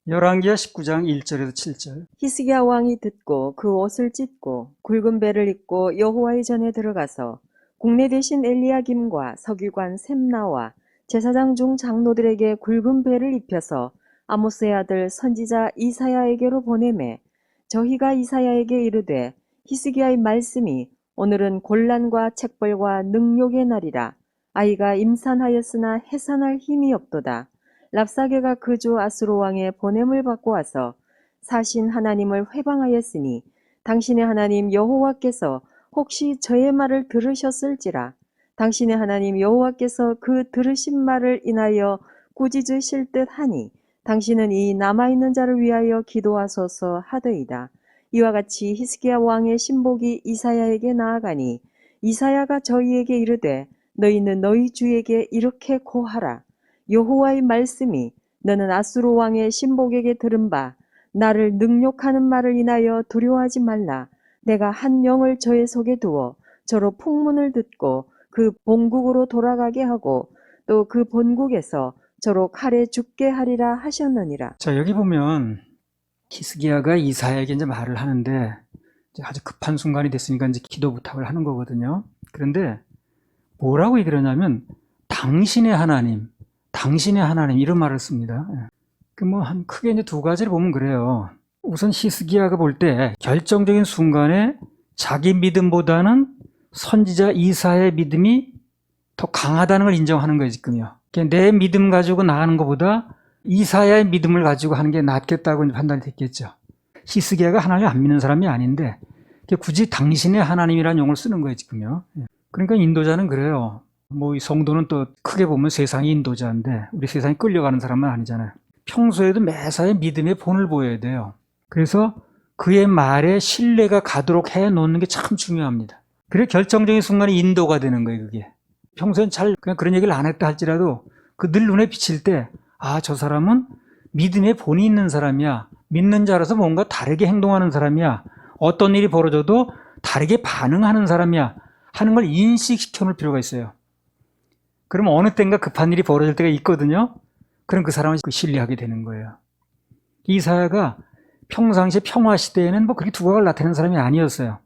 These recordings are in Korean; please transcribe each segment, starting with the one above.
열왕기하 19장 1절에서 7절. 히스기야 왕이 듣고 그 옷을 찢고 굵은 베를 입고 여호와의 전에 들어가서 국내 대신 엘리야김과 서기관 셈나와 제사장 중 장로들에게 굵은 베를 입혀서 아모스의 아들 선지자 이사야에게로 보내매 저희가 이사야에게 이르되 히스기야의 말씀이 오늘은 곤란과 책벌과 능욕의 날이라. 아이가 임산하였으나 해산할 힘이 없도다. 랍사게가 그 주 아수르 왕의 보냄을 받고 와서 사신 하나님을 회방하였으니 당신의 하나님 여호와께서 혹시 저의 말을 들으셨을지라. 당신의 하나님 여호와께서 그 들으신 말을 인하여 꾸짖으실 듯하니 당신은 이 남아있는 자를 위하여 기도하소서 하더이다. 이와 같이 히스기야 왕의 신복이 이사야에게 나아가니 이사야가 저희에게 이르되 너희는 너희 주에게 이렇게 고하라. 여호와의 말씀이 너는 아수르 왕의 신복에게 들은 바 나를 능욕하는 말을 인하여 두려워하지 말라. 내가 한 영을 저의 속에 두어 저로 풍문을 듣고 그 본국으로 돌아가게 하고 또 그 본국에서 저로 칼에 죽게 하리라 하셨느니라. 자, 여기 보면 히스기야가 이사야에게 이제 말을 하는데 이제 아주 급한 순간이 됐으니까 이제 기도 부탁을 하는 거거든요. 그런데 뭐라고 얘기를 하냐면 당신의 하나님 이런 말을 씁니다. 그 뭐 한 크게 이제 두 가지를 보면 그래요. 우선 히스기야가 볼 때 결정적인 순간에 자기 믿음보다는 선지자 이사야의 믿음이 더 강하다는 걸 인정하는 거예요, 지금요. 내 믿음 가지고 나가는 것보다 이사야의 믿음을 가지고 하는 게 낫겠다고 판단이 됐겠죠. 히스기야가 하나님을 안 믿는 사람이 아닌데 굳이 당신의 하나님이라는 용어를 쓰는 거예요, 지금요. 그러니까 인도자는 그래요. 뭐 이 성도는 또 크게 보면 세상이 인도자인데 우리 세상에 끌려가는 사람은 아니잖아요. 평소에도 매사에 믿음의 본을 보여야 돼요. 그래서 그의 말에 신뢰가 가도록 해놓는 게 참 중요합니다. 그래 결정적인 순간에 인도가 되는 거예요, 그게. 평소엔 잘 그냥 그런 얘기를 안 했다 할지라도 그 늘 눈에 비칠 때 아, 저 사람은 믿음의 본이 있는 사람이야. 믿는 자라서 뭔가 다르게 행동하는 사람이야. 어떤 일이 벌어져도 다르게 반응하는 사람이야 하는 걸 인식시켜 놓을 필요가 있어요. 그럼 어느 때인가 급한 일이 벌어질 때가 있거든요. 그럼 그 사람을 신뢰하게 되는 거예요. 이사야가 평상시 평화 시대에는 뭐 그렇게 두각을 나타내는 사람이 아니었어요.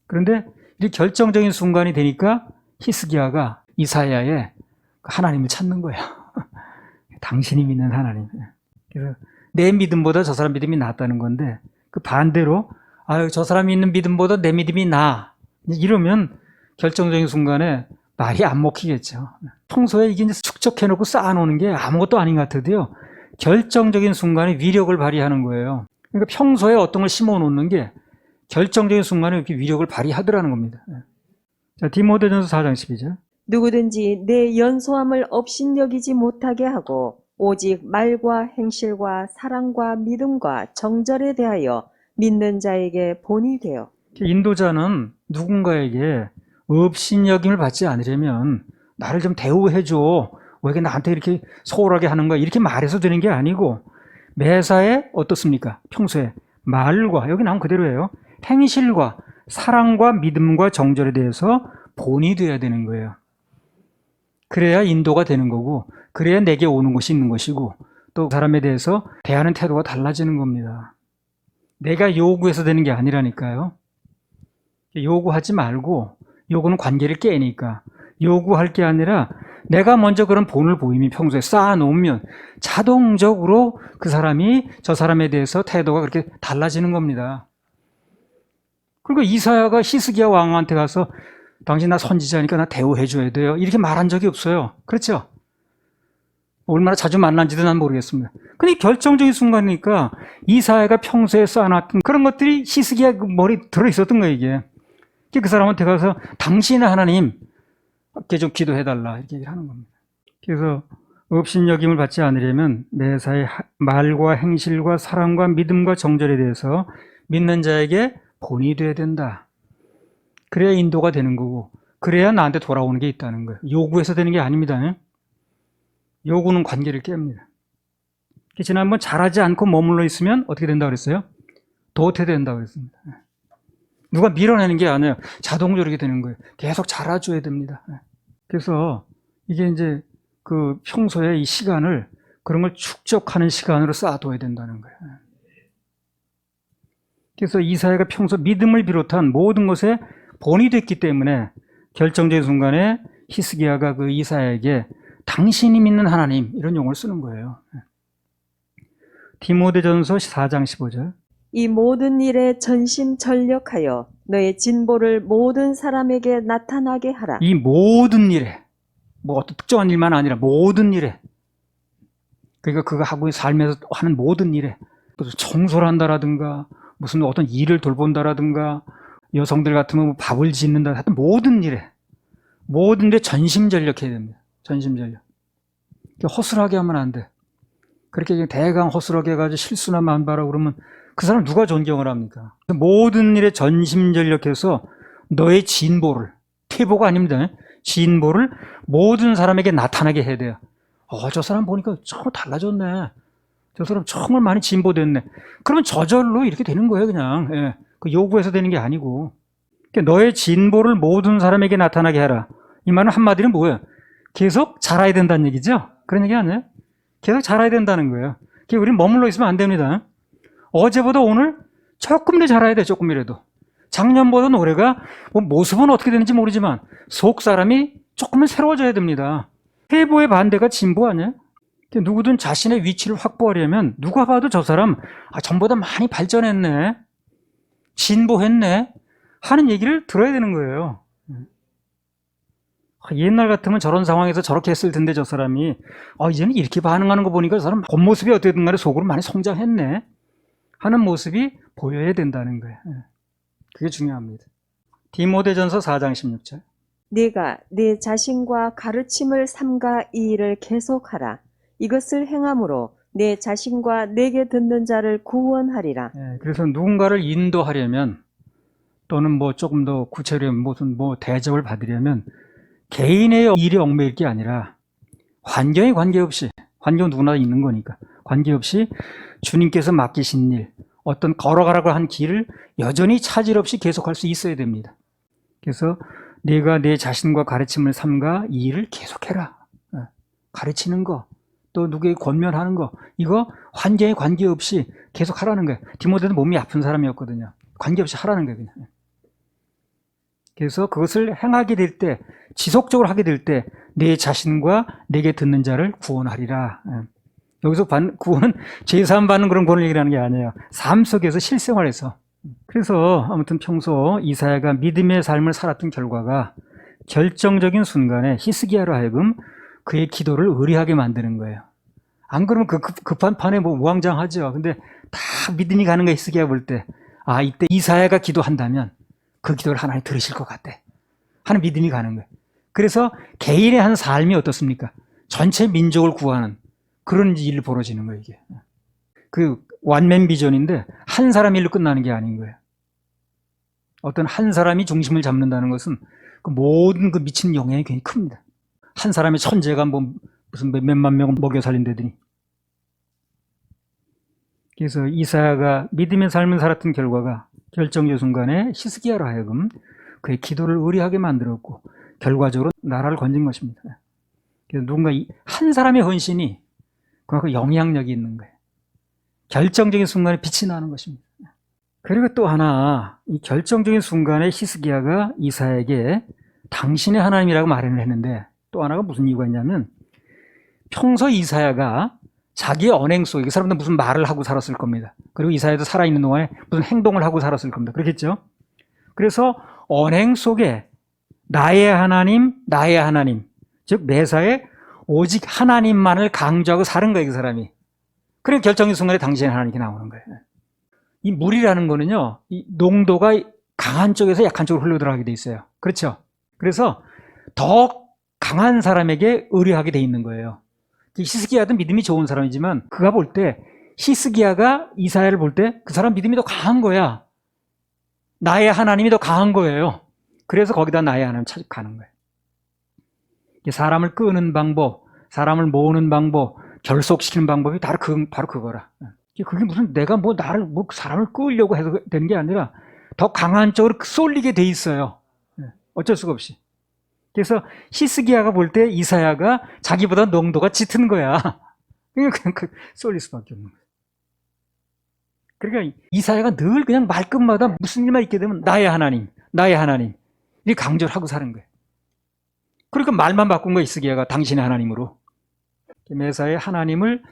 그런데 이 결정적인 순간이 되니까 히스기야가 이사야의 하나님을 찾는 거예요. 당신이 믿는 하나님. 그래서 내 믿음보다 저 사람 믿음이 낫다는 건데 그 반대로 아유 저 사람이 있는 믿음보다 내 믿음이 나아. 이러면 결정적인 순간에 말이 안 먹히겠죠. 평소에 이게 이제 축적해놓고 쌓아놓는 게 아무것도 아닌 것 같아도요. 결정적인 순간에 위력을 발휘하는 거예요. 그러니까 평소에 어떤 걸 심어놓는 게 결정적인 순간에 이렇게 위력을 발휘하더라는 겁니다. 자, 디모데전서 4장 12절. 누구든지 내 연소함을 업신여기지 못하게 하고 오직 말과 행실과 사랑과 믿음과 정절에 대하여 믿는 자에게 본이 되어. 인도자는 누군가에게 업신여김을 받지 않으려면 나를 좀 대우해줘. 왜 나한테 이렇게 소홀하게 하는 거야? 이렇게 말해서 되는 게 아니고 매사에 어떻습니까? 평소에 말과 여기 나온 그대로예요. 행실과 사랑과 믿음과 정절에 대해서 본이 되어야 되는 거예요. 그래야 인도가 되는 거고 그래야 내게 오는 것이 있는 것이고 또 사람에 대해서 대하는 태도가 달라지는 겁니다. 내가 요구해서 되는 게 아니라니까요. 요구하지 말고 요구는 관계를 깨니까 요구할 게 아니라 내가 먼저 그런 본을 보이면 평소에 쌓아놓으면 자동적으로 그 사람이 저 사람에 대해서 태도가 그렇게 달라지는 겁니다. 그리고 이사야가 히스기야 왕한테 가서 당신 나 선지자니까 나 대우해줘야 돼요. 이렇게 말한 적이 없어요. 그렇죠? 얼마나 자주 만난지도 난 모르겠습니다. 근데 결정적인 순간이니까 이사야가 평소에 쌓아놨던 그런 것들이 히스기야 머리에 들어있었던 거예요, 이게. 그 사람한테 가서 당신의 하나님께 좀 기도해달라 이렇게 얘기를 하는 겁니다. 그래서 업신여김을 받지 않으려면 매사에 말과 행실과 사랑과 믿음과 정절에 대해서 믿는 자에게 본이 돼야 된다. 그래야 인도가 되는 거고 그래야 나한테 돌아오는 게 있다는 거예요. 요구해서 되는 게 아닙니다. 요구는 관계를 깹니다. 지난번 잘하지 않고 머물러 있으면 어떻게 된다고 그랬어요? 도태된다고 그랬습니다. 누가 밀어내는 게 아니에요. 자동적으로 이렇게 되는 거예요. 계속 잘해줘야 됩니다. 그래서 이게 이제 그 평소에 이 시간을 그런 걸 축적하는 시간으로 쌓아둬야 된다는 거예요. 그래서 이사야가 평소 믿음을 비롯한 모든 것에 본이 됐기 때문에 결정적인 순간에 히스기야가 그 이사야에게 당신이 믿는 하나님, 이런 용어를 쓰는 거예요. 디모데전서 4장 15절. 이 모든 일에 전심전력하여 너의 진보를 모든 사람에게 나타나게 하라. 이 모든 일에, 뭐 어떤 특정한 일만 아니라 모든 일에, 그러니까 그가 하고 삶에서 하는 모든 일에, 무슨 청소를 한다라든가 무슨 어떤 일을 돌본다라든가 여성들 같으면 뭐 밥을 짓는다, 하여튼 모든 일에 전심전력해야 됩니다. 전심전력. 허술하게 하면 안 돼. 그렇게 대강 허술하게 해가지고 실수나 만바라고 그러면 그 사람 누가 존경을 합니까? 모든 일에 전심전력해서 너의 진보를, 퇴보가 아닙니다. 진보를 모든 사람에게 나타나게 해야 돼요. 저 사람 보니까 정말 달라졌네. 저 사람 정말 많이 진보됐네. 그러면 저절로 이렇게 되는 거예요, 그냥. 예. 그 요구해서 되는 게 아니고. 그러니까 너의 진보를 모든 사람에게 나타나게 해라. 이 말은 한마디로 뭐예요? 계속 자라야 된다는 얘기죠? 그런 얘기 아니에요? 계속 자라야 된다는 거예요. 그러니까 우리는 머물러 있으면 안 됩니다. 어제보다 오늘 조금 더 자라야 돼, 조금이라도. 작년보다 올해가 뭐 모습은 어떻게 되는지 모르지만 속 사람이 조금은 새로워져야 됩니다. 퇴보의 반대가 진보 아니에요? 누구든 자신의 위치를 확보하려면 누가 봐도 저 사람 전보다 많이 발전했네, 진보했네 하는 얘기를 들어야 되는 거예요. 옛날 같으면 저런 상황에서 저렇게 했을 텐데 저 사람이 이제는 이렇게 반응하는 거 보니까 저 사람 겉모습이 어떻든 간에 속으로 많이 성장했네 하는 모습이 보여야 된다는 거예요. 그게 중요합니다. 디모데전서 4장 16절. 네가 네 자신과 가르침을 삼가 이 일을 계속하라. 이것을 행함으로 내 자신과 내게 듣는 자를 구원하리라. 그래서 누군가를 인도하려면 또는 뭐 조금 더 구체적인 무슨 대접을 받으려면 개인의 일에 얽매일 게 아니라 환경에 관계없이, 환경 누구나 있는 거니까 관계없이 주님께서 맡기신 일, 어떤 걸어가라고 한 길을 여전히 차질 없이 계속할 수 있어야 됩니다. 그래서 내가 내 자신과 가르침을 삼가 이 일을 계속해라. 가르치는 거, 또 누구에게 권면하는 거, 이거 환경에 관계없이 계속 하라는 거예요. 디모데도 몸이 아픈 사람이었거든요. 관계없이 하라는 거예요, 그냥. 그래서 그것을 행하게 될 때, 지속적으로 하게 될 때 내 자신과 내게 듣는 자를 구원하리라. 여기서 구원은 죄사함 받는 그런 구원을 얘기하는 게 아니에요. 삶 속에서 실생활에서. 그래서 아무튼 평소 이사야가 믿음의 삶을 살았던 결과가 결정적인 순간에 히스기야로 하여금 그의 기도를 의리하게 만드는 거예요. 안 그러면 그 급한 판에 뭐 우왕좌왕하죠. 근데 다 믿음이 가는 거예요. 히스기야 볼 때. 이때 이사야가 기도한다면 그 기도를 하나님 들으실 것 같대 하는 믿음이 가는 거예요. 그래서 개인의 한 삶이 어떻습니까? 전체 민족을 구하는 그런 일이 벌어지는 거예요, 이게. 그 완맨 비전인데 한 사람 일로 끝나는 게 아닌 거예요. 어떤 한 사람이 중심을 잡는다는 것은 그 모든 그 미치는 영향이 굉장히 큽니다. 한 사람의 천재가 뭐 무슨 몇만 명을 먹여 살린다더니. 그래서 이사야가 믿음의 삶을 살았던 결과가 결정적 순간에 히스기야로 하여금 그의 기도를 의리하게 만들었고 결과적으로 나라를 건진 것입니다. 그래서 누군가 한 사람의 헌신이 그만큼 영향력이 있는 거예요. 결정적인 순간에 빛이 나는 것입니다. 그리고 또 하나, 이 결정적인 순간에 히스기야가 이사야에게 당신의 하나님이라고 말을 했는데 또 하나가 무슨 이유가 있냐면 평소 이사야가 자기의 언행 속에 그 사람들 무슨 말을 하고 살았을 겁니다. 그리고 이사야도 살아있는 동안에 무슨 행동을 하고 살았을 겁니다. 그렇겠죠? 그래서 언행 속에 나의 하나님, 즉 매사에 오직 하나님만을 강조하고 사는 거예요, 그 사람이. 그래 결정의 순간에 당신의 하나님이 나오는 거예요. 이 물이라는 거는요, 이 농도가 강한 쪽에서 약한 쪽으로 흘러들어가게 돼 있어요. 그렇죠? 그래서 더 강한 사람에게 의뢰하게 돼 있는 거예요. 히스기야도 믿음이 좋은 사람이지만 그가 볼 때 히스기야가 이사야를 볼 때 그 사람 믿음이 더 강한 거야. 나의 하나님이 더 강한 거예요. 그래서 거기다 나의 하나님을 찾아가는 거예요. 사람을 끄는 방법, 사람을 모으는 방법, 결속시키는 방법이 바로 그거라. 그게 무슨 내가 사람을 끌려고 해서 된 게 아니라 더 강한 쪽으로 쏠리게 돼 있어요. 어쩔 수가 없이. 그래서 히스기야가 볼 때 이사야가 자기보다 농도가 짙은 거야. 그냥 쏠릴 수밖에 없는 거예요. 그러니까 이사야가 늘 그냥 말끝마다 무슨 일만 있게 되면 나의 하나님, 나의 하나님 이렇게 강조를 하고 사는 거예요. 그러니까 말만 바꾼 거예요. 히스기야가 당신의 하나님으로. 매사에 하나님을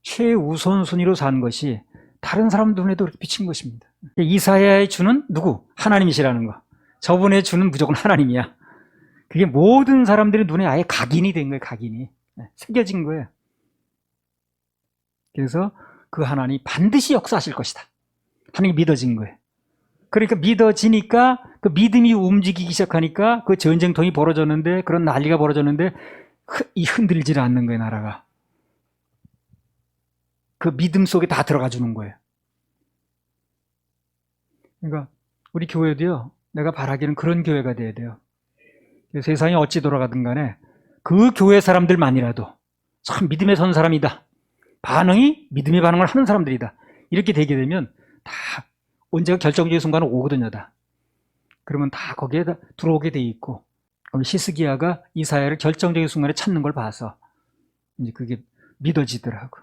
최우선 순위로 산 것이 다른 사람 눈에도 그렇게 비친 것입니다. 이사야의 주는 누구? 하나님이시라는 거. 저분의 주는 무조건 하나님이야. 그게 모든 사람들의 눈에 아예 각인이 된 거예요. 각인이. 새겨진 거예요. 그래서 그 하나님이 반드시 역사하실 것이다. 하나님이 믿어진 거예요. 그러니까 믿어지니까 그 믿음이 움직이기 시작하니까 그 전쟁통이 벌어졌는데 그런 난리가 벌어졌는데 흔들질 않는 거예요. 나라가. 그 믿음 속에 다 들어가 주는 거예요. 그러니까 우리 교회도요. 내가 바라기는 그런 교회가 돼야 돼요. 세상이 어찌 돌아가든 간에 그 교회 사람들만이라도 참 믿음에 선 사람이다. 반응이 믿음의 반응을 하는 사람들이다. 이렇게 되게 되면 다 언제가 결정적인 순간은 오거든요. 다. 그러면 다 거기에 다 들어오게 돼 있고 히스기야가 이사야를 결정적인 순간에 찾는 걸 봐서 이제 그게 믿어지더라고.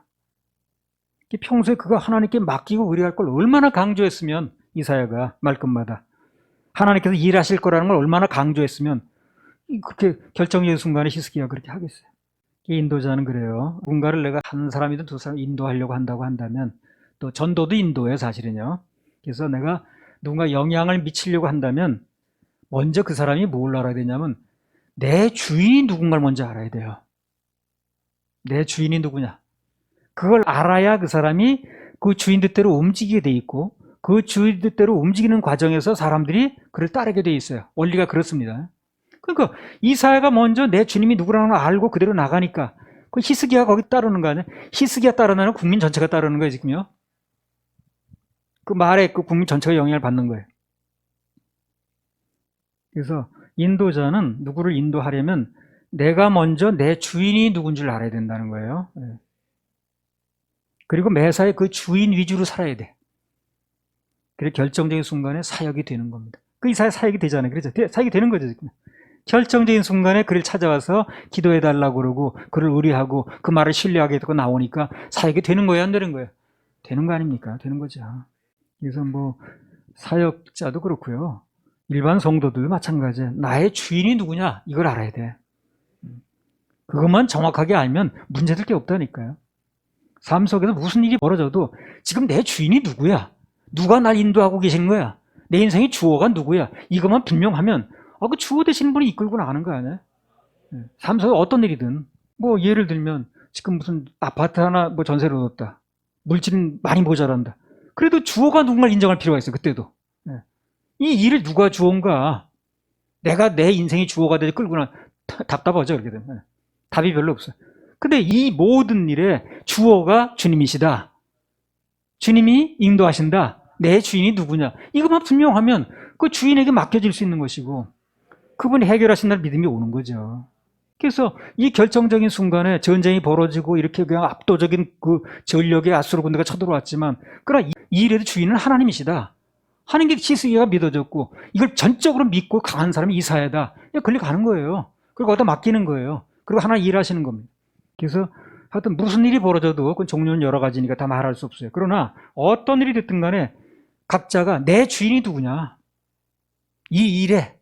평소에 그가 하나님께 맡기고 의뢰할 걸 얼마나 강조했으면 이사야가 말끝마다 하나님께서 일하실 거라는 걸 얼마나 강조했으면 그렇게 결정적인 순간에 히스기야가 그렇게 하겠어요. 인도자는 그래요. 누군가를 내가 한 사람이든 두 사람 인도하려고 한다고 한다면 또 전도도 인도예요. 사실은요. 그래서 내가 누군가 영향을 미치려고 한다면 먼저 그 사람이 뭘 알아야 되냐면 내 주인이 누군가를 먼저 알아야 돼요. 내 주인이 누구냐. 그걸 알아야 그 사람이 그 주인 뜻대로 움직이게 돼 있고 그 주인 뜻대로 움직이는 과정에서 사람들이 그를 따르게 돼 있어요. 원리가 그렇습니다. 그러니까 이사야가 먼저 내 주님이 누구라는 걸 알고 그대로 나가니까 그 히스기야가 거기 따르는 거 아니에요? 히스기야 따르는 국민 전체가 따르는 거예요. 지금요. 그 말에 그 국민 전체가 영향을 받는 거예요. 그래서 인도자는 누구를 인도하려면 내가 먼저 내 주인이 누군지를 알아야 된다는 거예요. 그리고 매사에 그 주인 위주로 살아야 돼. 그래 결정적인 순간에 사역이 되는 겁니다. 그 이사야 사역이 되잖아요. 그렇죠? 사역이 되는 거죠. 지금. 결정적인 순간에 그를 찾아와서 기도해달라고 그러고 그를 의뢰하고 그 말을 신뢰하게 되고 나오니까 사역이 되는 거예요? 안 되는 거예요? 되는 거 아닙니까? 되는 거죠. 그래서 뭐 사역자도 그렇고요. 일반 성도들도 마찬가지예요. 나의 주인이 누구냐? 이걸 알아야 돼. 그것만 정확하게 알면 문제될 게 없다니까요. 삶 속에서 무슨 일이 벌어져도 지금 내 주인이 누구야? 누가 날 인도하고 계신 거야? 내 인생의 주어가 누구야? 이것만 분명하면 그 주어 되시는 분이 이끌고 나가는 거 아니에요? 삶 속에 어떤 일이든 뭐 예를 들면 지금 무슨 아파트 하나 뭐 전세로 뒀다. 물질은 많이 모자란다. 그래도 주어가 누군가를 인정할 필요가 있어요. 그때도. 이 일을 누가 주어인가? 내가 내 인생의 주어가 되지 끌고 나 답답하죠. 그렇게 되면. 답이 별로 없어요. 근데 이 모든 일에 주어가 주님이시다. 주님이 인도하신다. 내 주인이 누구냐. 이것만 분명하면 그 주인에게 맡겨질 수 있는 것이고 그분이 해결하신 날 믿음이 오는 거죠. 그래서 이 결정적인 순간에 전쟁이 벌어지고 이렇게 그냥 압도적인 그 전력의 아수르 군대가 쳐들어왔지만 그러나 이 일의 주인은 하나님이시다. 하는 게 히스기야가 믿어졌고 이걸 전적으로 믿고 강한 사람이 이사야다. 그냥 가는 거예요. 그리고 거기다 맡기는 거예요. 그리고 하나님 일하시는 겁니다. 그래서 하여튼 무슨 일이 벌어져도 그건 종류는 여러 가지니까 다 말할 수 없어요. 그러나 어떤 일이 됐든 간에 각자가 내 주인이 누구냐. 이 일에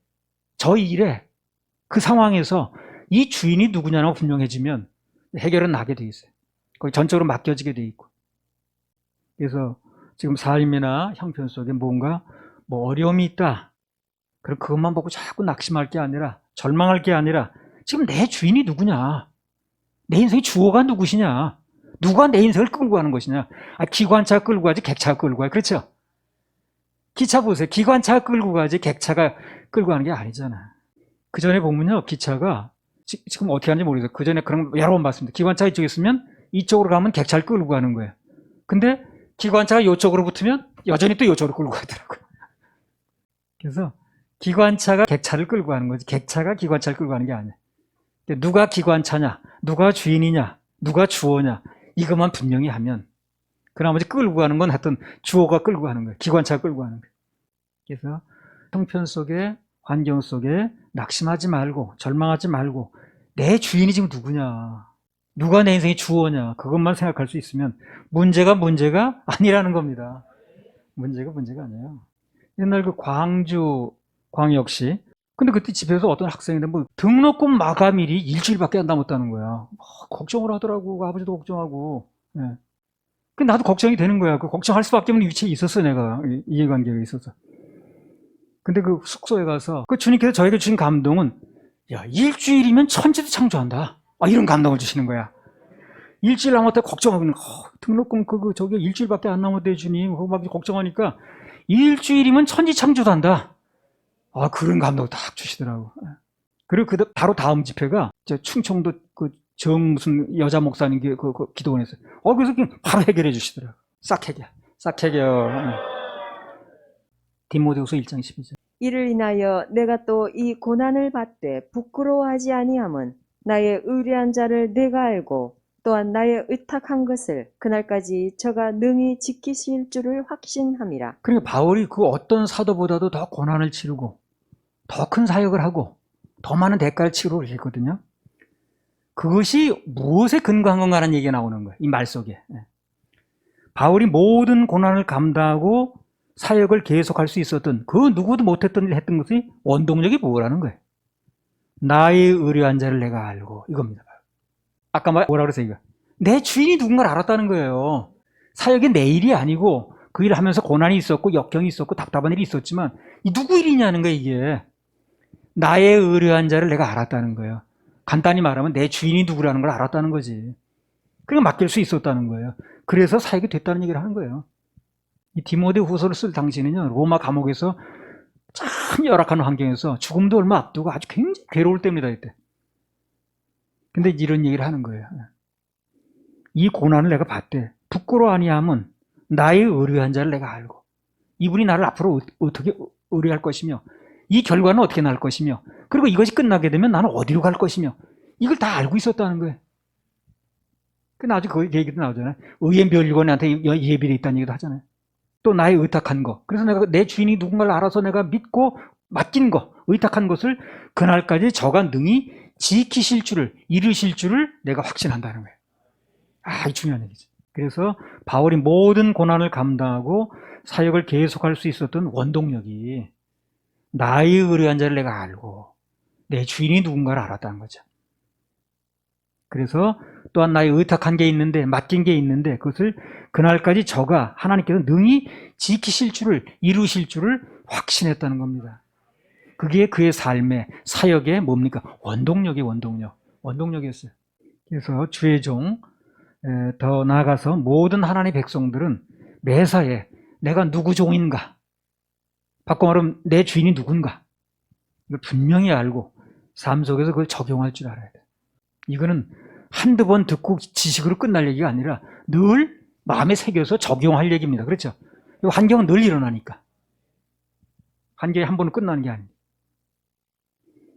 저 일에 그 상황에서 이 주인이 누구냐고 분명해지면 해결은 나게 돼 있어요. 거기 전적으로 맡겨지게 돼 있고. 그래서 지금 삶이나 형편 속에 뭔가 뭐 어려움이 있다. 그럼 그것만 보고 자꾸 낙심할 게 아니라 절망할 게 아니라 지금 내 주인이 누구냐. 내 인생의 주어가 누구시냐. 누가 내 인생을 끌고 가는 것이냐. 기관차 끌고 가지 객차가 끌고 가요. 그렇죠? 기차 보세요. 기관차가 끌고 가지 객차가 끌고 가는 게 아니잖아. 그 전에 보면요. 기차가 지금 어떻게 하는지 모르겠어요. 그 전에 그런 거 여러 번 봤습니다. 기관차 이쪽에 있으면 이쪽으로 가면 객차를 끌고 가는 거예요. 근데 기관차가 이쪽으로 붙으면 여전히 또 이쪽으로 끌고 가더라고요. 그래서 기관차가 객차를 끌고 가는 거지 객차가 기관차를 끌고 가는 게 아니에요. 누가 기관차냐, 누가 주인이냐, 누가 주어냐 이것만 분명히 하면 그 나머지 끌고 가는 건 하여튼 주어가 끌고 가는 거예요. 기관차가 끌고 가는 거예요. 그래서 형편 속에 환경 속에 낙심하지 말고 절망하지 말고 내 주인이 지금 누구냐. 누가 내 인생의 주어냐, 그것만 생각할 수 있으면 문제가 아니라는 겁니다. 문제가 아니에요. 옛날 그 광주 광역시, 근데 그때 집에서 어떤 학생인데 뭐 등록금 마감일이 일주일밖에 안 남았다는 거야. 걱정을 하더라고. 아버지도 걱정하고. 예. 그 나도 걱정이 되는 거야. 그 걱정할 수밖에 없는 위치에 있었어, 내가. 이해관계가 있어서. 근데 그 숙소에 가서 그 주님께서 저에게 주신 감동은, 야, 일주일이면 천지도 창조한다. 이런 감동을 주시는 거야. 일주일 남았다 걱정하고 있는, 등록금 저게 일주일밖에 안 남았대, 주님. 그거 막 걱정하니까 일주일이면 천지 창조도 한다. 그런 감동을 딱 주시더라고. 그리고 바로 다음 집회가 충청도 무슨 여자 목사님 그 기도원에서. 그래서 그냥 바로 해결해 주시더라고. 싹 해결. 디모데후서 1장 12절. 이를 인하여 내가 또 이 고난을 받되 부끄러워하지 아니함은 나의 의뢰한 자를 내가 알고 또한 나의 의탁한 것을 그날까지 저가 능히 지키실 줄을 확신함이라. 그러니까 바울이 그 어떤 사도보다도 더 고난을 치르고 더 큰 사역을 하고 더 많은 대가를 치르고 했거든요. 그것이 무엇에 근거한 건가라는 얘기가 나오는 거예요. 이 말 속에. 바울이 모든 고난을 감당하고 사역을 계속할 수 있었던, 그 누구도 못했던 일을 했던 것이 원동력이 뭐라는 거예요. 나의 의뢰한 자를 내가 알고, 이겁니다. 아까 뭐라 그랬어요? 이거. 내 주인이 누군가를 알았다는 거예요. 사역이 내 일이 아니고 그 일을 하면서 고난이 있었고 역경이 있었고 답답한 일이 있었지만 이 누구 일이냐는 거예요. 이게 나의 의뢰한 자를 내가 알았다는 거예요. 간단히 말하면 내 주인이 누구라는 걸 알았다는 거지. 그러니까 맡길 수 있었다는 거예요. 그래서 사역이 됐다는 얘기를 하는 거예요. 이 디모데후서를 쓸 당시는요, 로마 감옥에서 참 열악한 환경에서 죽음도 얼마 앞두고 아주 굉장히 괴로울 때입니다. 이때. 근데 이런 얘기를 하는 거예요. 이 고난을 내가 봤대. 부끄러워 아니하면 나의 의뢰한 자를 내가 알고, 이분이 나를 앞으로 어떻게 의뢰할 것이며 이 결과는 어떻게 날 것이며, 그리고 이것이 끝나게 되면 나는 어디로 갈 것이며, 이걸 다 알고 있었다는 거예요. 그 나중에 그 얘기도 나오잖아요. 의의 멸류관한테 예비되어 있다는 얘기도 하잖아요. 또 나의 의탁한 거. 그래서 내가 내 주인이 누군가를 알아서 내가 믿고 맡긴 거, 의탁한 것을 그날까지 저가 능히 지키실 줄을, 이루실 줄을 내가 확신한다는 거예요. 이 중요한 얘기죠. 그래서 바울이 모든 고난을 감당하고 사역을 계속할 수 있었던 원동력이 나의 의뢰한 자를 내가 알고 내 주인이 누군가를 알았다는 거죠. 그래서 또한 나의 의탁한 게 있는데, 맡긴 게 있는데, 그것을 그날까지 저가 하나님께서 능히 지키실 줄을, 이루실 줄을 확신했다는 겁니다. 그게 그의 삶의, 사역의 뭡니까? 원동력이었어요. 그래서 주의 종, 더 나아가서 모든 하나님의 백성들은 매사에 내가 누구 종인가, 바꿔 말하면 내 주인이 누군가, 이걸 분명히 알고 삶 속에서 그걸 적용할 줄 알아야 돼요. 이거는 한두 번 듣고 지식으로 끝날 얘기가 아니라 늘 마음에 새겨서 적용할 얘기입니다. 그렇죠? 이 환경은 늘 일어나니까. 환경이 한 번은 끝나는 게 아닙니다.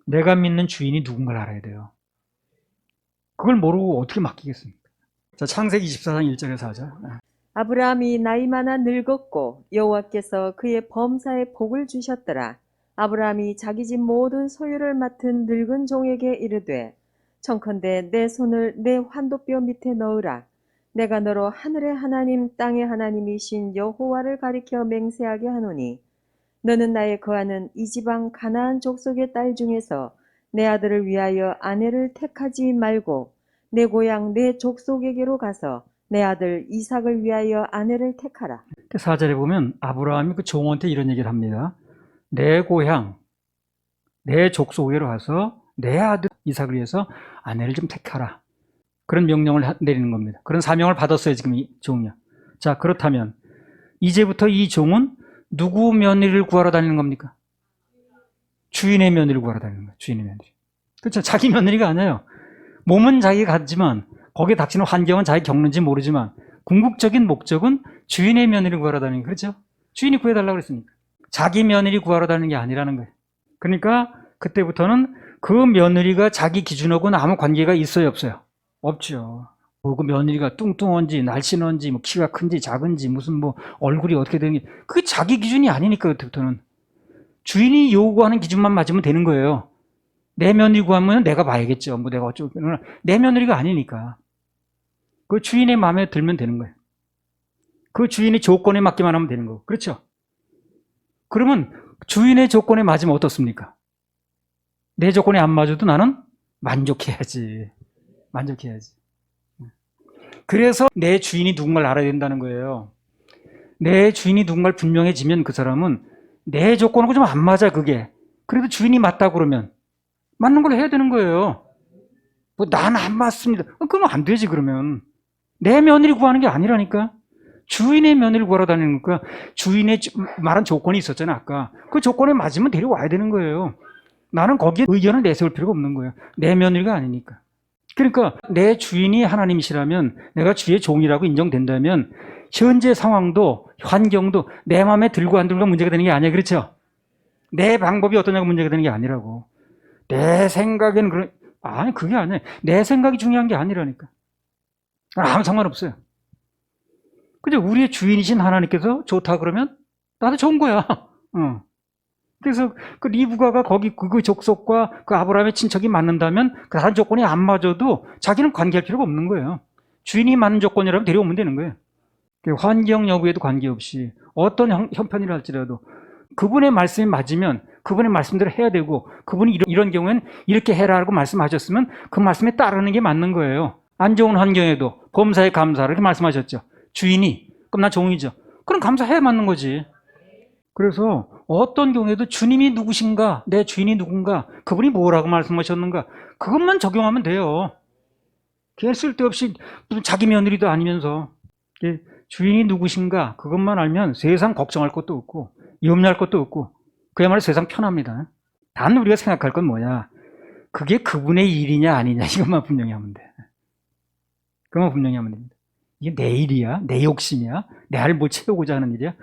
내가 믿는 주인이 누군가를 알아야 돼요. 그걸 모르고 어떻게 맡기겠습니까? 자, 창세기 24장 1절에서 4절. 아브라함이 나이 많아 늙었고 여호와께서 그의 범사에 복을 주셨더라. 아브라함이 자기 집 모든 소유를 맡은 늙은 종에게 이르되 청컨대 내 손을 내 환도뼈 밑에 넣으라. 내가 너로 하늘의 하나님 땅의 하나님이신 여호와를 가리켜 맹세하게 하노니 너는 나의 거하는 이 지방 가나안 족속의 딸 중에서 내 아들을 위하여 아내를 택하지 말고 내 고향 내 족속에게로 가서 내 아들 이삭을 위하여 아내를 택하라. 4절에 보면 아브라함이 그 종한테 이런 얘기를 합니다. 내 고향, 내 족속에로 가서 내 아들 이삭을 위해서 아내를 좀 택하라. 그런 명령을 내리는 겁니다. 그런 사명을 받았어요, 지금 이 종이요. 자, 그렇다면 이제부터 이 종은 누구 며느리를 구하러 다니는 겁니까? 주인의 며느리를 구하러 다니는 거예요. 주인의 며느리. 그렇죠? 자기 며느리가 아니에요. 몸은 자기가 갖지만 거기에 닥치는 환경은 자기 겪는지 모르지만 궁극적인 목적은 주인의 며느리를 구하러 다니는 거예요. 그렇죠? 주인이 구해달라고 그랬으니까. 자기 며느리 구하러 다니는 게 아니라는 거예요. 그러니까 그때부터는 그 며느리가 자기 기준하고는 아무 관계가 있어요, 없어요? 없죠. 그 며느리가 뚱뚱한지 날씬한지 뭐 키가 큰지 작은지 무슨 뭐 얼굴이 어떻게 되는지 그게 자기 기준이 아니니까. 그때부터는 주인이 요구하는 기준만 맞으면 되는 거예요. 내 며느리 구하면 내가 봐야겠죠. 뭐 내가 어쩌고. 내 며느리가 아니니까. 그 주인의 마음에 들면 되는 거예요. 그 주인의 조건에 맞기만 하면 되는 거고. 그렇죠? 그러면 주인의 조건에 맞으면 어떻습니까? 내 조건에 안 맞아도 나는 만족해야지. 만족해야지. 그래서 내 주인이 누군가를 알아야 된다는 거예요. 내 주인이 누군가를 분명해지면 그 사람은 내 조건하고 좀 안 맞아, 그게. 그래도 주인이 맞다고 그러면 맞는 걸 해야 되는 거예요. 뭐, 난 안 맞습니다. 그러면 안 되지, 그러면. 내 며느리 구하는 게 아니라니까. 주인의 며느리를 구하러 다니는 거니까 주인의 말한 조건이 있었잖아, 아까. 그 조건에 맞으면 데려와야 되는 거예요. 나는 거기에 의견을 내세울 필요가 없는 거예요. 내 며느리가 아니니까. 그러니까 내 주인이 하나님이시라면 내가 주의 종이라고 인정된다면 현재 상황도 환경도 내 마음에 들고 안 들고가 문제가 되는 게 아니야. 그렇죠? 내 방법이 어떠냐가 문제가 되는 게 아니라고. 내 생각에는 아니, 그게 아니야. 내 생각이 중요한 게 아니라니까. 아무 상관없어요. 그죠? 우리의 주인이신 하나님께서 좋다 그러면 나도 좋은 거야. 그래서 그 리브가가 거기 그 족속과 그 아브라함의 친척이 맞는다면 그 다른 조건이 안 맞아도 자기는 관계할 필요가 없는 거예요. 주인이 맞는 조건이라면 데려오면 되는 거예요. 환경 여부에도 관계없이 어떤 형편이라 할지라도 그분의 말씀이 맞으면 그분의 말씀대로 해야 되고 그분이 이런 경우에는 이렇게 해라라고 말씀하셨으면 그 말씀에 따르는 게 맞는 거예요. 안 좋은 환경에도 범사에 감사하라 이렇게 말씀하셨죠. 주인이 그럼 난 종이죠. 그럼 감사해야 맞는 거지. 그래서 어떤 경우에도 주님이 누구신가, 내 주인이 누군가, 그분이 뭐라고 말씀하셨는가 그것만 적용하면 돼요. 걔 쓸데없이 무슨 자기 며느리도 아니면서 주인이 누구신가 그것만 알면 세상 걱정할 것도 없고 염려할 것도 없고 그야말로 세상 편합니다. 단 우리가 생각할 건 뭐냐, 그게 그분의 일이냐 아니냐 이것만 분명히 하면 돼. 그것만 분명히 하면 됩니다. 이게 내 일이야? 내 욕심이야? 내 알을 뭘 채우고자 하는 일이야?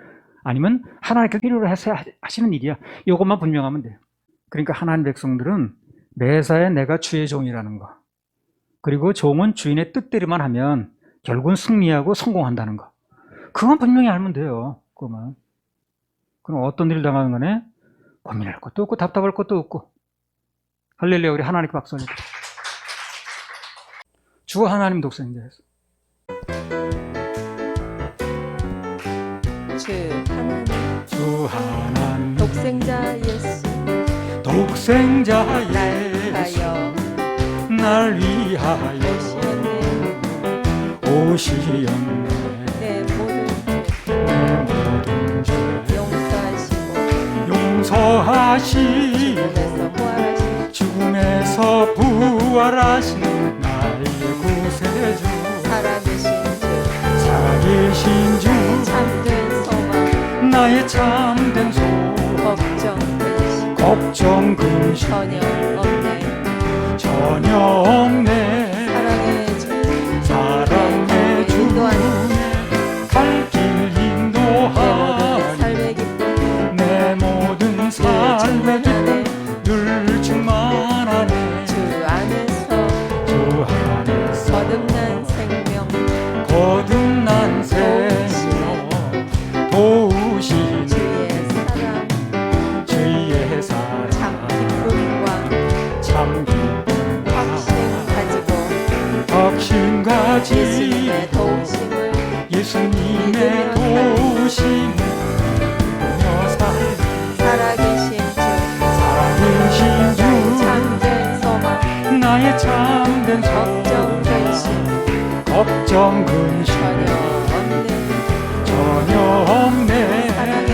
아니면 하나님께서 필요로 해서 하시는 일이야? 이것만 분명하면 돼요. 그러니까 하나님 백성들은 매사에 내가 주의 종이라는 거, 그리고 종은 주인의 뜻대로만 하면 결국은 승리하고 성공한다는 거, 그것만 분명히 알면 돼요. 그것만. 그럼 어떤 일을 당하는 거네? 고민할 것도 없고 답답할 것도 없고. 할렐루야. 우리 하나님께 박수 올립니다. 주 하나님 독생자에서 주 하나님 독생자 예수 독생자 위하여 날 위하여 오시었네. 내 모든 죄 용서하시고 용서하시고 죽음에서 부활하신 나의 구세주 살아계신 주 참된 소망 나의 참된 소망 걱정 근심 전혀 없네 사랑의 주 갈 길 인도하니 내 모든 삶의 기쁨 늘 충만하네. 주 안에서 거듭난 생명 도우시네. 주의 사랑 참 기쁨과 확신 가지고 예수님의 도우심을 믿으며 살아계신 주 나의 참된 걱정 근심 전혀 없네. 사랑의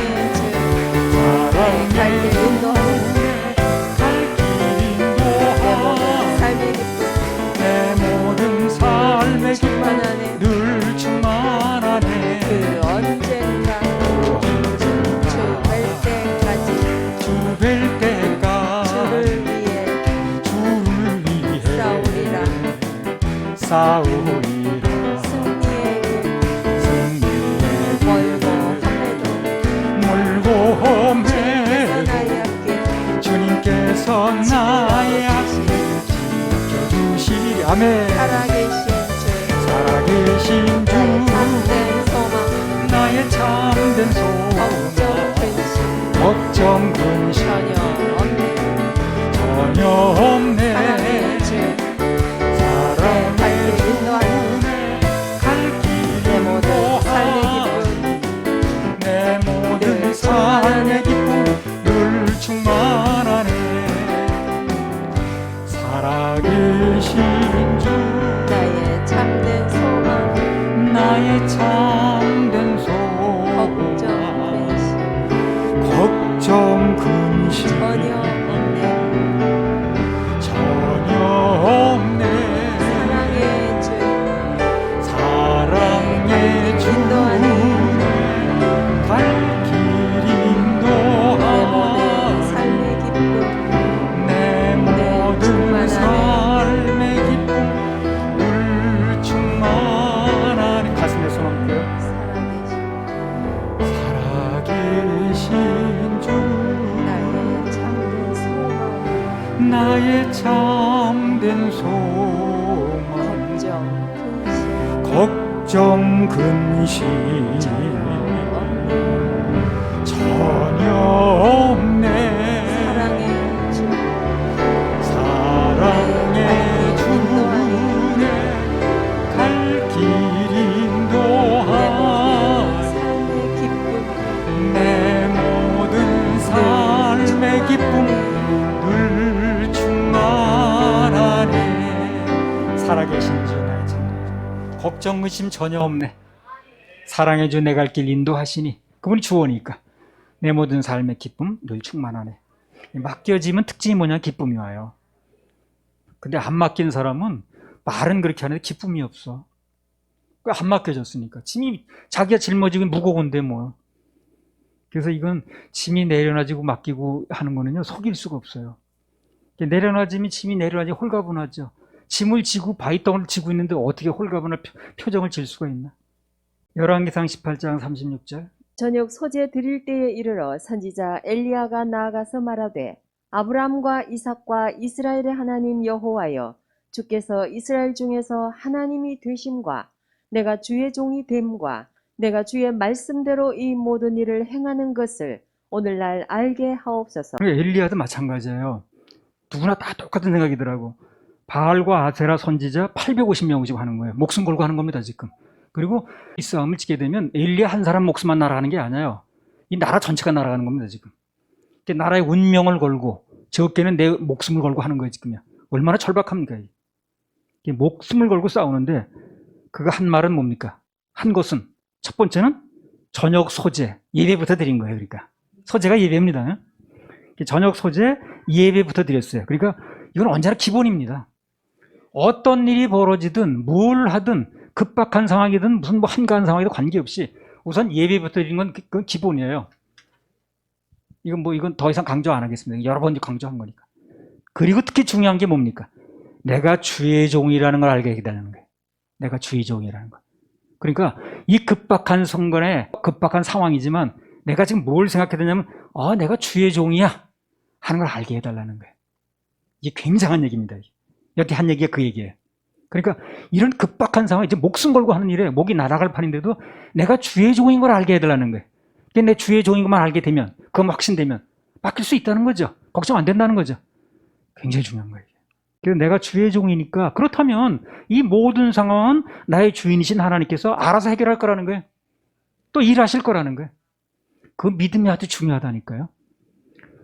갈길 인도하네. 내 모든 삶의 기쁨 늘 충만하네. 주 뵐 때까지 주를 위해 싸우리라. 멀고 험해도 주님께서 나의 앞길 지켜주시리. 아멘. 살아계신 주 나의 참된 소망 걱정 근심 전혀 없네. 사랑의 주님의 갈 나의 참된 소망 걱정 근심 전혀 없네. 사랑의 주네 갈 길 인도하네. 내 모든 삶의 기쁨 늘 충만하네. 살아계신 주 나의 참 걱정 의심 전혀 없네. 사랑의 주 내 갈 길 인도하시니 그분이 주원이니까 내 모든 삶의 기쁨 늘 충만하네. 맡겨지면 특징이 뭐냐? 기쁨이 와요. 근데 안 맡긴 사람은 말은 그렇게 하는데 기쁨이 없어. 안 맡겨졌으니까. 짐이 자기가 짊어지고 무거운데 뭐. 그래서 이건 짐이 내려놔지고 맡기고 하는 거는요, 속일 수가 없어요. 내려놔짐이 짐이 내려놔지 홀가분하죠. 짐을 지고 바위덩어리를 지고 있는데 어떻게 홀가분한 표정을 질 수가 있나? 열왕기상 18장 36절. 저녁 소재 드릴 때에 이르러 선지자 엘리야가 나아가서 말하되 아브라함과 이삭과 이스라엘의 하나님 여호와여, 주께서 이스라엘 중에서 하나님이 되심과 내가 주의 종이 됨과 내가 주의 말씀대로 이 모든 일을 행하는 것을 오늘날 알게 하옵소서. 엘리야도 마찬가지예요. 누구나 다 똑같은 생각이더라고. 바알과 아세라 선지자 850명 지금 하는 거예요. 목숨 걸고 하는 겁니다, 지금. 그리고 이 싸움을 지게 되면 엘리야 한 사람 목숨만 날아가는 게 아니에요. 이 나라 전체가 날아가는 겁니다, 지금. 나라의 운명을 걸고, 적게는 내 목숨을 걸고 하는 거예요, 지금요. 얼마나 절박합니까? 이게 목숨을 걸고 싸우는데, 그가 한 말은 뭡니까? 한 것은, 첫 번째는 저녁 소재, 예배부터 드린 거예요, 그러니까. 소재가 예배입니다. 저녁 소재, 예배부터 드렸어요. 그러니까 이건 언제나 기본입니다. 어떤 일이 벌어지든, 뭘 하든, 급박한 상황이든 무슨 뭐 한가한 상황이든 관계없이 우선 예배부터 드리는 건 그건 기본이에요. 이건 더 이상 강조 안 하겠습니다. 여러 번 강조한 거니까. 그리고 특히 중요한 게 뭡니까? 내가 주의 종이라는 걸 알게 해달라는 거예요. 내가 주의 종이라는 거. 그러니까 이 급박한 선거에 급박한 상황이지만 내가 지금 뭘 생각해야 되냐면 내가 주의 종이야 하는 걸 알게 해달라는 거예요. 이게 굉장한 얘기입니다. 여기 한 얘기가 그 얘기예요. 그러니까 이런 급박한 상황, 이제 목숨 걸고 하는 일에 목이 날아갈 판인데도 내가 주의 종인 걸 알게 해달라는 거예요. 내 주의 종인 것만 알게 되면, 그건 확신되면 맡길 수 있다는 거죠. 걱정 안 된다는 거죠. 굉장히 중요한 거예요. 그래서 내가 주의 종이니까, 그렇다면 이 모든 상황은 나의 주인이신 하나님께서 알아서 해결할 거라는 거예요. 또 일하실 거라는 거예요. 그 믿음이 아주 중요하다니까요.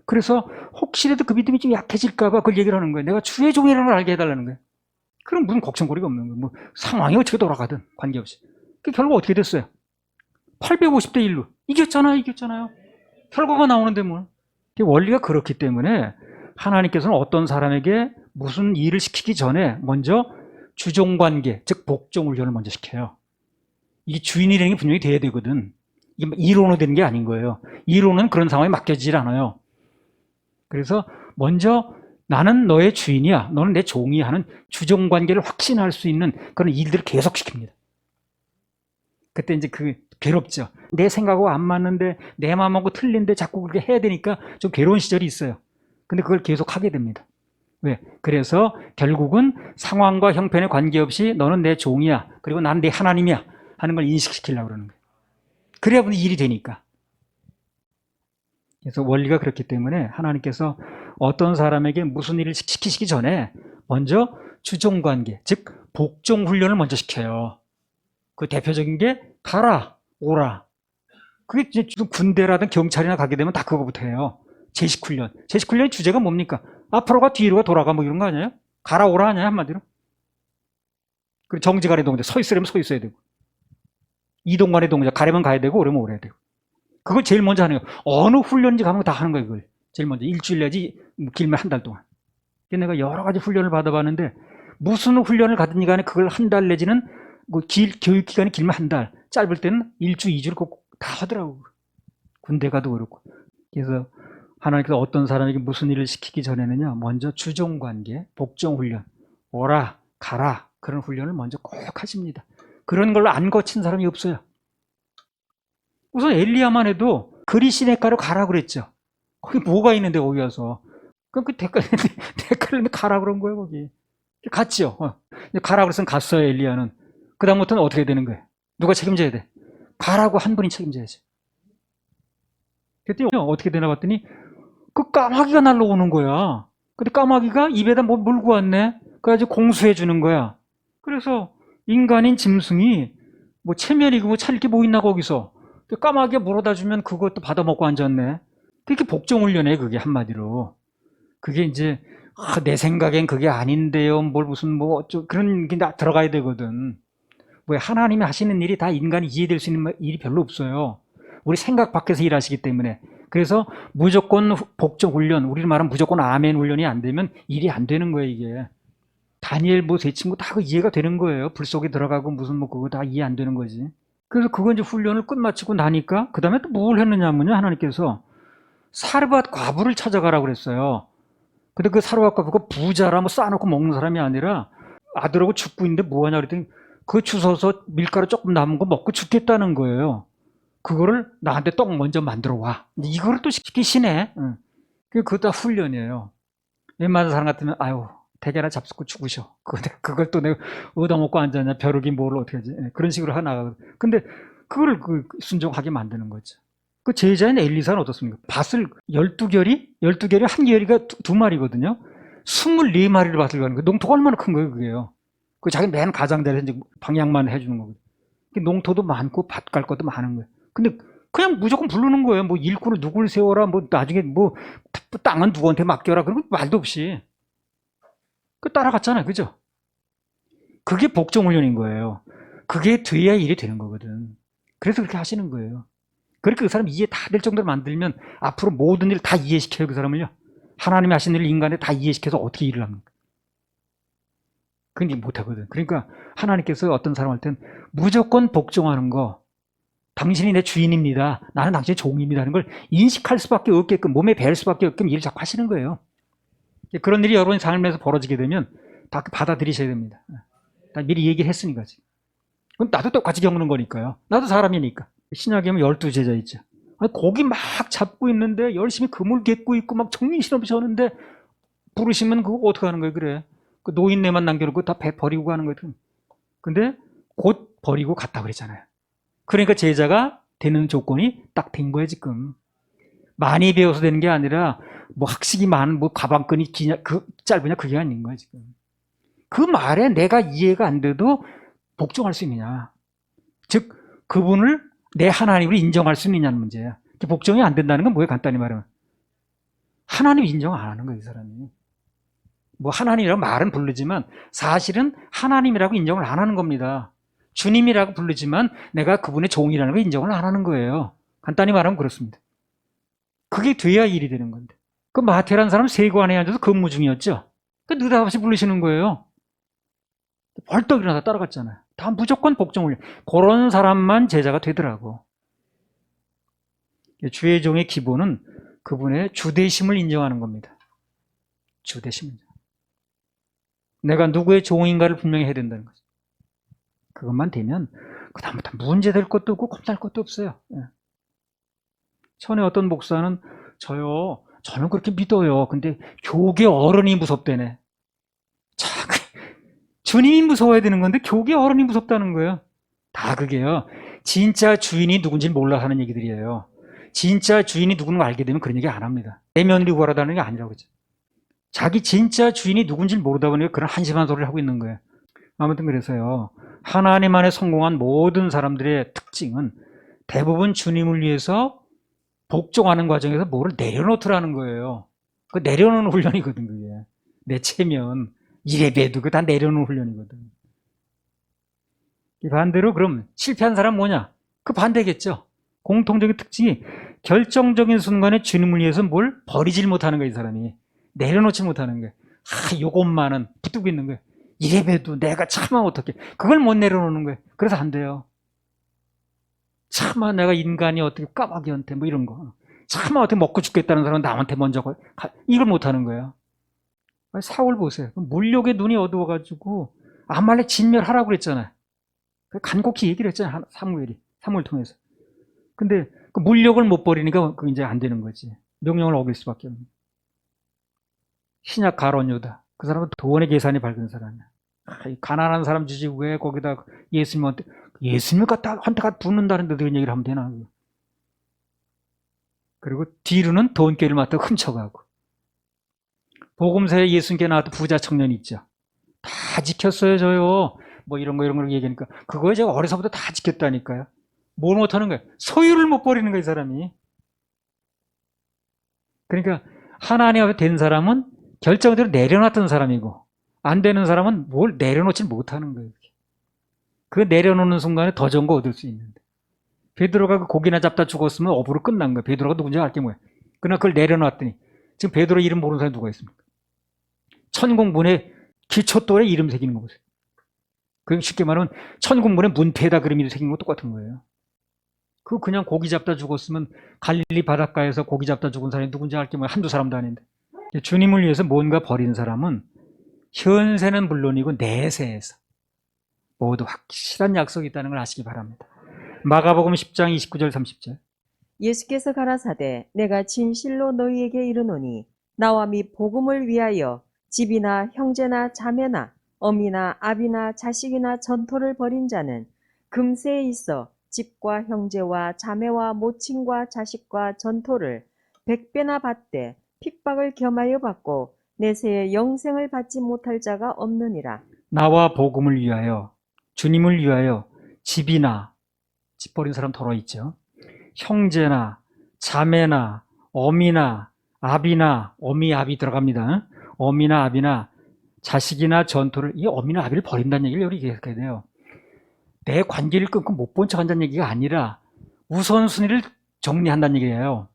그래서 혹시라도 그 믿음이 좀 약해질까 봐 그걸 얘기를 하는 거예요. 내가 주의 종이라는 걸 알게 해달라는 거예요. 그럼 무슨 걱정거리가 없는 거예요. 뭐 상황이 어떻게 돌아가든 관계없이. 그 결과 어떻게 됐어요? 850대 1로 이겼잖아요. 결과가 나오는데 뭘. 원리가 그렇기 때문에 하나님께서는 어떤 사람에게 무슨 일을 시키기 전에 먼저 주종관계, 즉 복종훈련을 먼저 시켜요. 이게 주인이라는 게 분명히 돼야 되거든. 이게 이론으로 되는 게 아닌 거예요. 이론은 그런 상황에 맡겨지질 않아요. 그래서 먼저 나는 너의 주인이야, 너는 내 종이야 하는 주종관계를 확신할 수 있는 그런 일들을 계속 시킵니다. 그때 이제 괴롭죠. 내 생각하고 안 맞는데 내 마음하고 틀린데 자꾸 그렇게 해야 되니까 좀 괴로운 시절이 있어요. 근데 그걸 계속 하게 됩니다. 왜? 그래서 결국은 상황과 형편에 관계없이 너는 내 종이야, 그리고 나는 내 하나님이야 하는 걸 인식시키려고 그러는 거예요. 그래야 일이 되니까. 그래서 원리가 그렇기 때문에 하나님께서 어떤 사람에게 무슨 일을 시키시기 전에 먼저 주종관계, 즉 복종훈련을 먼저 시켜요. 그 대표적인 게 가라, 오라. 그게 이제 군대라든 경찰이나 가게 되면 다 그거부터 해요. 제식훈련. 제식훈련의 주제가 뭡니까? 앞으로 가, 뒤로 가, 돌아가 뭐 이런 거 아니에요? 가라, 오라 아니에요, 한마디로? 그리고 정지간의 동작, 서 있으려면 서 있어야 되고, 이동간의 동작, 가려면 가야 되고, 오려면 오래야 되고. 그걸 제일 먼저 하는 거예요. 어느 훈련인지 가면 다 하는 거예요, 그걸. 제일 먼저. 일주일 내지 길면 한 달 동안. 내가 여러 가지 훈련을 받아봤는데, 무슨 훈련을 가든지 간에 그걸 한 달 내지는 교육 기간이 길면 한 달, 짧을 때는 일주, 2주를 꼭 다 하더라고. 군대 가도 그렇고. 그래서 하나님께서 어떤 사람에게 무슨 일을 시키기 전에는요, 먼저 주종관계, 복종훈련, 오라, 가라, 그런 훈련을 먼저 꼭 하십니다. 그런 걸로 안 거친 사람이 없어요. 우선 엘리야만 해도 그리 시내가로 가라 그랬죠. 거기 뭐가 있는데 거기 가서 그럼 그 대가를 가라 그런 거예요, 거기. 갔죠. 가라 그래서 갔어요, 엘리야는. 그다음부터는 어떻게 되는 거예요? 누가 책임져야 돼? 가라고 한 분이 책임져야지. 그랬더니 어떻게 되나 봤더니 그 까마귀가 날라오는 거야. 근데 까마귀가 입에다 뭐 물고 왔네. 그래가지고 공수해 주는 거야. 그래서 인간인 짐승이 뭐 체면이고 뭐 차릴 게 뭐 있나 거기서. 까마귀가 물어다 주면 그것도 받아먹고 앉았네. 그게 복종훈련이에요, 그게 한마디로. 그게 이제 내 생각엔 그게 아닌데요. 뭘 무슨 뭐 어쩌 그런 게 들어가야 되거든. 왜 하나님이 하시는 일이 다 인간이 이해될 수 있는 일이 별로 없어요. 우리 생각 밖에서 일하시기 때문에. 그래서 무조건 복종 훈련, 우리를 말하면 무조건 아멘 훈련이 안 되면 일이 안 되는 거예요, 이게. 다니엘 뭐 세 친구 다 이해가 되는 거예요. 불 속에 들어가고 무슨 뭐 그거 다 이해 안 되는 거지. 그래서 그거 이제 훈련을 끝마치고 나니까 그 다음에 또 뭘 했느냐면요, 하나님께서 사르밧 과부를 찾아가라고 그랬어요. 근데 그 사르밧 과부가 부자라 뭐 쌓아놓고 먹는 사람이 아니라 아들하고 죽고 있는데 뭐 하냐 그랬더니 그 주워서 밀가루 조금 남은 거 먹고 죽겠다는 거예요. 그거를 나한테 떡 먼저 만들어 와. 이거를 또 시키시네. 응. 그거 다 훈련이에요. 웬만한 사람 같으면 아유 대게나 잡수고 죽으셔. 그걸 또 내가 얻어먹고 앉았냐. 벼룩이 뭘 어떻게 하지. 그런 식으로 하나가거든. 근데 그거를 순종하게 만드는 거죠. 그 제자인 엘리사는 어떻습니까? 밭을 12결이? 12결이 한 결이가 두 마리거든요. 24마리를 밭을 가는 거예요. 농토가 얼마나 큰 거예요, 그게요. 그 자기 맨 가장자리에서 이제 방향만 해주는 거거든요. 농토도 많고 밭 갈 것도 많은 거예요. 근데 그냥 무조건 부르는 거예요. 뭐 일꾼을 누굴 세워라, 뭐 나중에 뭐 땅은 누구한테 맡겨라. 그런 거 말도 없이. 그 따라갔잖아요. 그죠? 그게 복종훈련인 거예요. 그게 돼야 일이 되는 거거든. 그래서 그렇게 하시는 거예요. 그렇게 그 사람 이해 다 될 정도로 만들면 앞으로 모든 일 다 이해시켜요, 그 사람을요. 하나님이 하신 일을 인간에 다 이해시켜서 어떻게 일을 합니까? 근데 못하거든. 그러니까 하나님께서 어떤 사람한테는 무조건 복종하는 거, 당신이 내 주인입니다. 나는 당신의 종입니다. 하는 걸 인식할 수밖에 없게끔, 몸에 배울 수밖에 없게끔 일을 자꾸 하시는 거예요. 그런 일이 여러분의 삶에서 벌어지게 되면 다 받아들이셔야 됩니다. 다 미리 얘기를 했으니까 지금. 그럼 나도 똑같이 겪는 거니까요. 나도 사람이니까. 신약에 보면 12제자 있죠. 아니, 고기 막 잡고 있는데 열심히 그물 갯고 있고 막 정신없이 하는데 부르시면 그거 어떻게 하는 거예요? 그래. 그 노인네만 남겨놓고 다 배 버리고 가는 거예요. 근데 곧 버리고 갔다 그랬잖아요. 그러니까 제자가 되는 조건이 딱 된 거예요, 지금. 많이 배워서 되는 게 아니라 뭐 학식이 많은 뭐 가방끈이 기냐, 짧으냐 그게 아닌 거예요, 지금. 그 말에 내가 이해가 안 돼도 복종할 수 있느냐. 즉, 그분을 내 하나님으로 인정할 수 있느냐는 문제야. 복종이 안 된다는 건 뭐예요? 간단히 말하면. 하나님 인정 안 하는 거예요, 이 사람이. 뭐 하나님이라고 말은 부르지만 사실은 하나님이라고 인정을 안 하는 겁니다. 주님이라고 부르지만 내가 그분의 종이라는 걸 인정을 안 하는 거예요. 간단히 말하면 그렇습니다. 그게 돼야 일이 되는 건데. 그 마태라는 사람은 세관에 앉아서 근무 중이었죠. 그 느닷없이 부르시는 거예요. 벌떡 일어나서 따라갔잖아요. 다 무조건 복종을. 그런 사람만 제자가 되더라고. 주의 종의 기본은 그분의 주대심을 인정하는 겁니다. 주대심. 내가 누구의 종인가를 분명히 해야 된다는 거죠. 그것만 되면 그다음부터 문제될 것도 없고 겁날 것도 없어요. 전에 어떤 목사는 저는 그렇게 믿어요. 근데 교계 어른이 무섭대네. 자, 주님이 무서워야 되는 건데 교계 어른이 무섭다는 거예요. 다 그게요. 진짜 주인이 누군지 몰라 하는 얘기들이에요. 진짜 주인이 누구는 걸 알게 되면 그런 얘기 안 합니다. 내 며느리 구하라는 게 아니라고 그러죠. 자기 진짜 주인이 누군지 모르다 보니까 그런 한심한 소리를 하고 있는 거예요. 아무튼 그래서요. 하나님 안에 성공한 모든 사람들의 특징은 대부분 주님을 위해서 복종하는 과정에서 뭐를 내려놓더라는 거예요. 그 내려놓는 훈련이거든, 그게. 내 체면, 이래봬도 그거 다 내려놓는 훈련이거든. 반대로 그럼 실패한 사람 뭐냐? 그 반대겠죠. 공통적인 특징이 결정적인 순간에 주님을 위해서 뭘 버리질 못하는 거예요, 이 사람이. 내려놓지 못하는 거예요. 요것만은 붙들고 있는 거예요. 이래봬도 내가 차마 어떻게. 그걸 못 내려놓는 거예요. 그래서 안 돼요. 차마 내가 인간이 어떻게 까마귀한테 뭐 이런 거. 차마 어떻게 먹고 죽겠다는 사람은 남한테 먼저 이걸 못하는 거예요. 사울 보세요. 물욕의 눈이 어두워가지고 아말렉 진멸하라고 그랬잖아요. 간곡히 얘기를 했잖아요. 사무엘 통해서. 근데 그 물욕을 못 버리니까 그 이제 안 되는 거지. 명령을 어길 수밖에 없는. 신약 가론 유다. 그 사람은 돈의 계산이 밝은 사람이야. 이 가난한 사람 주지 왜 거기다 예수님을 갖다 한테가 붓는다는데 그런 얘기를 하면 되나? 그리고 뒤로는 돈깨를 맡아 훔쳐가고. 복음서에 예수님께 나왔던 부자 청년이 있죠. 다 지켰어요, 저요. 뭐 이런 거 얘기하니까. 그거에 제가 어려서부터 다 지켰다니까요. 뭘 못하는 거예요? 소유를 못 버리는 거예요, 이 사람이. 그러니까 하나님 앞에 된 사람은 결정대로 내려놨던 사람이고, 안 되는 사람은 뭘 내려놓지 못하는 거예요. 그 내려놓는 순간에 더 좋은 거 얻을 수 있는데. 베드로가 그 고기나 잡다 죽었으면 업으로 끝난 거예요. 베드로가 누군지 알게 뭐예요. 그러나 그걸 내려놨더니 지금 베드로 이름 모르는 사람이 누가 있습니까? 천국문에 기초돌에 이름 새기는 거 보세요. 그 쉽게 말하면 천국문에 문패에다 그림이 새긴 거 똑같은 거예요. 그냥 고기 잡다 죽었으면 갈릴리 바닷가에서 고기 잡다 죽은 사람이 누군지 알게 뭐예요. 한두 사람도 아닌데. 주님을 위해서 뭔가 버린 사람은 현세는 물론이고 내세에서 모두 확실한 약속이 있다는 걸 아시기 바랍니다. 마가복음 10장 29절 30절. 예수께서 가라사대 내가 진실로 너희에게 이르노니 나와 및 복음을 위하여 집이나 형제나 자매나 어미나 아비나 자식이나 전토를 벌인 자는 금세에 있어 집과 형제와 자매와 모친과 자식과 전토를 100배나 받되 핍박을 겸하여 받고 내세에 영생을 받지 못할 자가 없느니라. 나와 복음을 위하여, 주님을 위하여 집이나, 집 버린 사람 더러 있죠. 형제나 자매나 어미나 아비나, 어미 아비 들어갑니다. 어미나 아비나 자식이나 전토를, 이 어미나 아비를 버린다는 얘기를 여기 기억해야 돼요. 내 관계를 끊고 못 본 척 한다는 얘기가 아니라 우선순위를 정리한다는 얘기예요.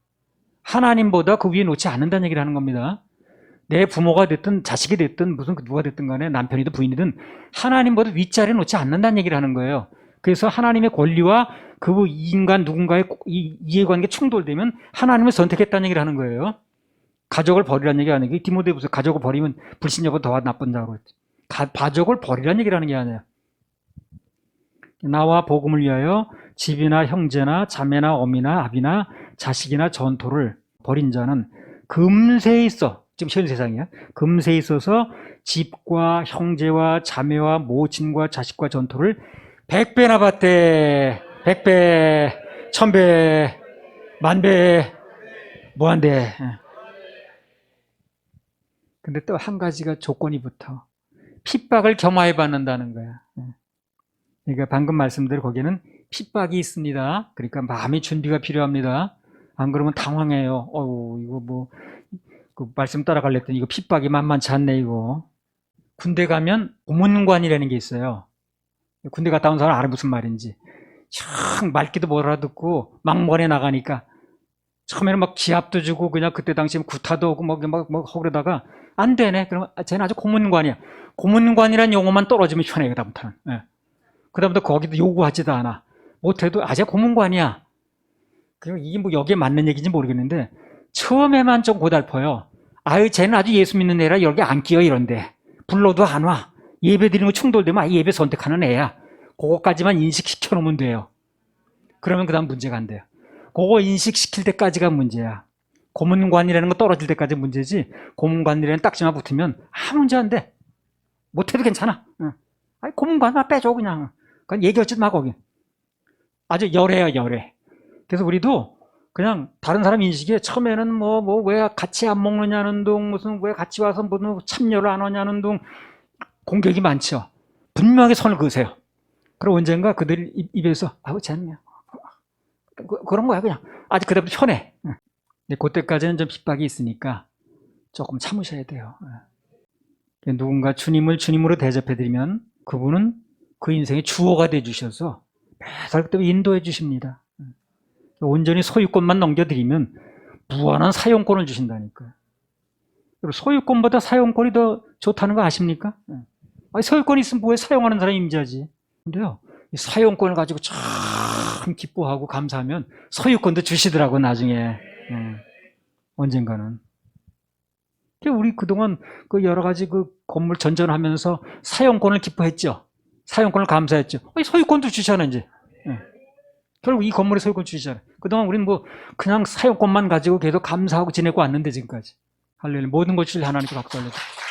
하나님보다 그 위에 놓지 않는다는 얘기를 하는 겁니다. 내 부모가 됐든 자식이 됐든 무슨 누가 됐든 간에 남편이든 부인이든 하나님보다 윗자리에 놓지 않는다는 얘기를 하는 거예요. 그래서 하나님의 권리와 그 인간 누군가의 이해관계 충돌되면 하나님을 선택했다는 얘기를 하는 거예요. 가족을 버리라는 얘기가 아니고 디모데후서 가족을 버리면 불신자보다 더 나쁜다고 했지. 가족을 버리라는 얘기를 하는 게 아니에요. 나와 복음을 위하여 집이나 형제나 자매나 어미나 아비나 자식이나 전토를 벌인 자는 금세에 있어, 지금 현 세상이야, 금세에 있어서 집과 형제와 자매와 모친과 자식과 전토를 100배나 받대. 100배, 1000배, 만배, 무한대. 근데 또 한 가지가 조건이 붙어. 핍박을 겸하여 받는다는 거야. 그러니까 방금 말씀대로 거기에는 핍박이 있습니다. 그러니까 마음의 준비가 필요합니다. 안 그러면 당황해요. 이거 뭐, 그 말씀 따라갈래 했더니 이거 핍박이 만만치 않네, 이거. 군대 가면 고문관이라는 게 있어요. 군대 갔다 온 사람 알아, 무슨 말인지. 참 말귀도 못 알아듣고 막말에 나가니까 처음에는 막 기합도 주고 그냥 그때 당시에 구타도 오고 막 그러다가 안 되네. 그러면 쟤는 아주 고문관이야. 고문관이라는 용어만 떨어지면 편해요, 그다음부터는. 예. 그다음부터 거기도 요구하지도 않아. 못해도 아재 고문관이야. 이게 뭐 여기에 맞는 얘기인지 모르겠는데 처음에만 좀 고달퍼요. 아유, 쟤는 아주 예수 믿는 애라 여기 안 끼어 이런데 불러도 안 와. 예배 드리는 거 충돌되면 아예 예배 선택하는 애야. 그거까지만 인식시켜 놓으면 돼요. 그러면 그 다음 문제가 안 돼요. 그거 인식시킬 때까지가 문제야. 고문관이라는 거 떨어질 때까지 문제지, 고문관이라는 딱지만 붙으면 아무 문제 안 돼. 못해도 괜찮아. 아니, 고문관만 빼줘 그냥. 그냥 얘기하지 마 거기. 아주 열애야, 열애. 그래서 우리도 그냥 다른 사람 인식에 처음에는 뭐 왜 같이 안 먹느냐는 둥, 무슨 왜 같이 와서 무슨 참여를 안 하냐는 둥, 공격이 많죠. 분명하게 선을 그으세요. 그리고 언젠가 그들 입에서 아우 쟤는 그런 거야 그냥. 아직 그다음부터 편해. 근데 그때까지는 좀 핍박이 있으니까 조금 참으셔야 돼요. 누군가 주님을 주님으로 대접해드리면 그분은 그 인생의 주어가 돼주셔서 매달 그때 인도해 주십니다. 온전히 소유권만 넘겨드리면 무한한 사용권을 주신다니까요. 소유권보다 사용권이 더 좋다는 거 아십니까? 아니, 소유권이 있으면 뭐에 사용하는 사람이 임자지. 근데요, 사용권을 가지고 참 기뻐하고 감사하면 소유권도 주시더라고 나중에. 언젠가는. 우리 그동안 그 여러 가지 그 건물 전전하면서 사용권을 기뻐했죠. 사용권을 감사했죠. 소유권도 주시잖아요 이제. 결국 이 건물의 소유권 주시잖아요. 그동안 우리는 뭐 그냥 사용권만 가지고 계속 감사하고 지내고 왔는데 지금까지. 할렐루야. 모든 것을 하나님께 박수 올려드립니다.